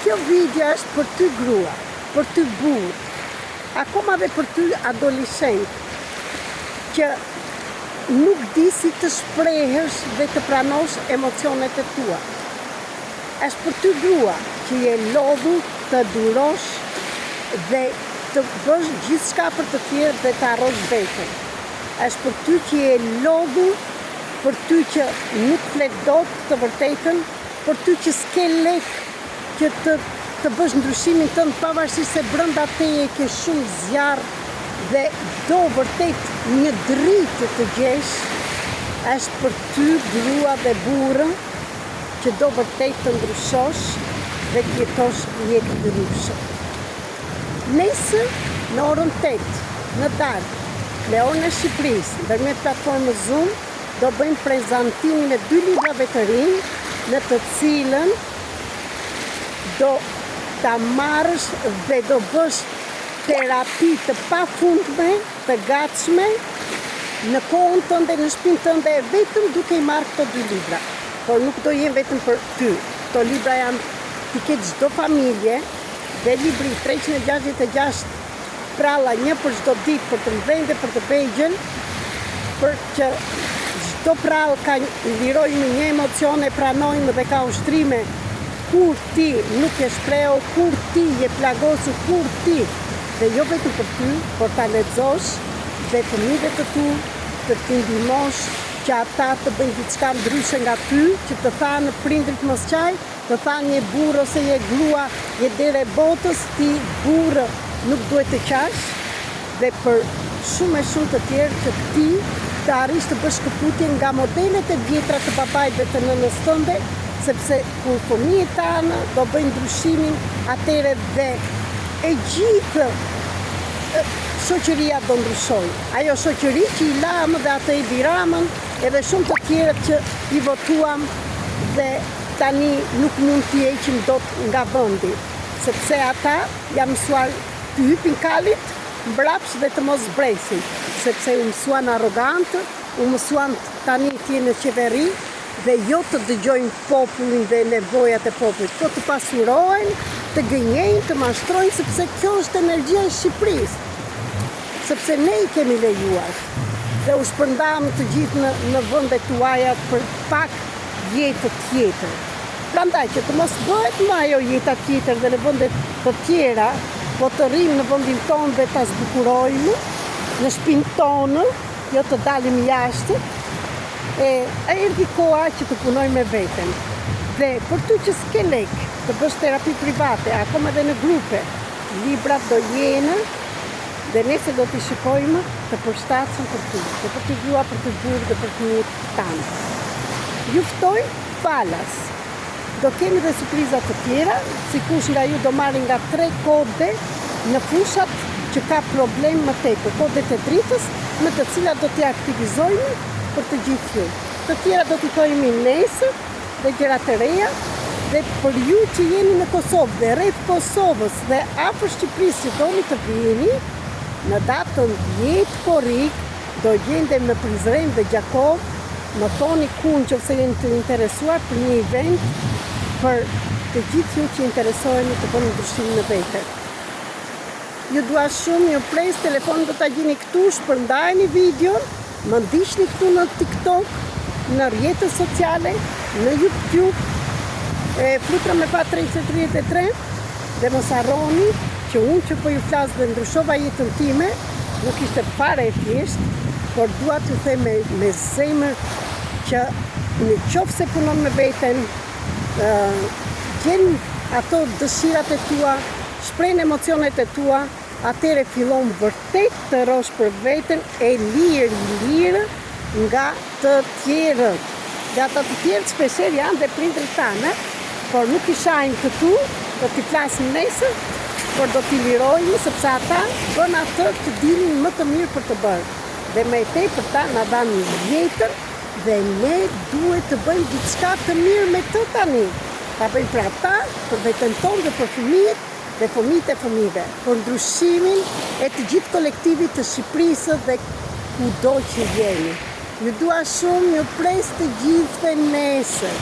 Kjo video është për ty grua, për ty burr, akoma dhe për ty adoleshent, që nuk di si të shprehësh dhe të pranosh emocionet e tua. Është për ty grua që je lodhur të durosh dhe të bësh gjithçka për të tjerë dhe të arrosh veten. Është për ty që je lodhur, për ty që nuk flet dot të vërtetën, për ty që s'ke lek që të bësh ndryshimin tënd pavarësisht se brenda teje ke shumë zjarr dhe do vërtet një dritë të gjesh. Është për ty grua dhe burrë që do vërtet të ndryshosh dhe të jetosh jetë të ndryshme. Nesër në orën 8 në darkë, në orën e Shqipërisë, ndërmjet platformës Zoom, do bëjmë prezantimin e 2 librave të rinj, në të cilën do ta marrësh dhe do bësh terapi të pafundme, të gatshme, në kohën tënde, në shtëpinë tënde, vetëm duke i marrë këto 2 libra. Por nuk do jenë vetëm për ty. Këto libra janë t'i ketë çdo familje, dhe libri 366 pralla, një për çdo ditë, për të mëdhenj dhe për të vegjël, për që çdo prallë ka lirojmë një emocion, e pranojmë dhe ka ushtrime kur ti nuk e shpreu, kur ti je plagosur, kur ti, dhe jo vetëm për ty, por ta lexosh dhe fëmijëve të tu, të ndihmosh që ata të bëjnë diçka ndryshe nga ty, që të thanë prindrit mos qaj, të thanë je burrë ose je grua, je dere botës, ti burrë nuk duhet të qash, dhe për shumë e shumë të tjerë që ti të arrish të bësh shkëputje nga modelet e vjetra të babait të nënës tënde, sepse kur fëmijët tanë do bëjnë ndryshimin, atëre dhe e gjithë shoqëria do ndryshojë. Ajo shoqëri që i lamë dhe atë i biramën, edhe shumë të tjerët që i votuam dhe tani nuk mund t'i heqim dot nga vendi, sepse ata janë mësuar të hypin kalit mbrapsht dhe të mos zbresin, sepse u mësuan arrogantë, u mësuan tani t'jenë në qeveri dhe jo të dëgjojnë popullin dhe nevojat e popullit, po të pasurohen, të gënjejnë, të mashtrojnë, sepse kjo është energjia e Shqipërisë, sepse ne i kemi lejuar dhe u shpërndam të gjithë në vendet tuaja për pak jetë tjetër. Prandaj që të mos bëhet më ajo jeta tjetër dhe në vendet të tjera, po të rrim në vendin tonë dhe ta zbukurojmë në shtëpinë tonë, jo të dalim jashtë. Erdhi koha që të punoj me veten. Dhe për ty që s'ke lek të bësh terapi private, akoma edhe në grupe, librat do jenë dhe nesër do t'i shikojmë të përshtatshëm për ty, dhe për t'i grua, për t'i burrë dhe për fëmijët tanë. Ju ftoj falas. Do kemi dhe surprizat të tjera, sikush nga ju do marrin nga 3 kode në fushat që ka problem më tepër, kodet e dritës, në të cilat do t'i aktivizojmë për të gjithë ju. Të tjera do t'i thojmë nesër dhe gjëra të reja, dhe për ju që jeni në Kosovë dhe rreth Kosovës dhe afër Shqipërisë që doni të vini, në datën 10 korrik do gjendem në Prizren dhe Gjakov, më thoni ku nëse jeni të interesuar për një event për të gjithë ju që interesoheni të bëni ndryshimin në vete. Ju dua shumë, ju pres, telefonin do ta gjeni këtu, shpërndajeni videon, më ndiqni këtu në TikTok, në rrjetet sociale, në YouTube, Flutra me fat 333, dhe mos harroni që unë që po ju flas dhe ndryshova jetën time, nuk ishte fare e thjesht, por dua t'ju them me zemër që në qoftë se punon me veten, gjen ato dëshirat e tua, shpreh emocionet e tua, atëre fillon vërtet të rosh për veten e lirë nga të tjerët. Nga të tjerët shpeshherë janë dhe prindrit tanë, por nuk i shajmë këtu, do t'i flasim nesër, por do t'i lirojmë, sepse ata bën atë që dinin më të mirë për të bërë. Dhe me tepër ta na dhanë jetën dhe ne duhet të bëjmë diçka të mirë me të tani. Ta bëjmë për ata, për veten tonë dhe për fëmijët dhe fëmijët e fëmijëve, për ndryshimin e të gjithë kolektivit të Shqipërisë dhe kudo që jeni. Ju dua shumë, ju pres të gjithëve nesër.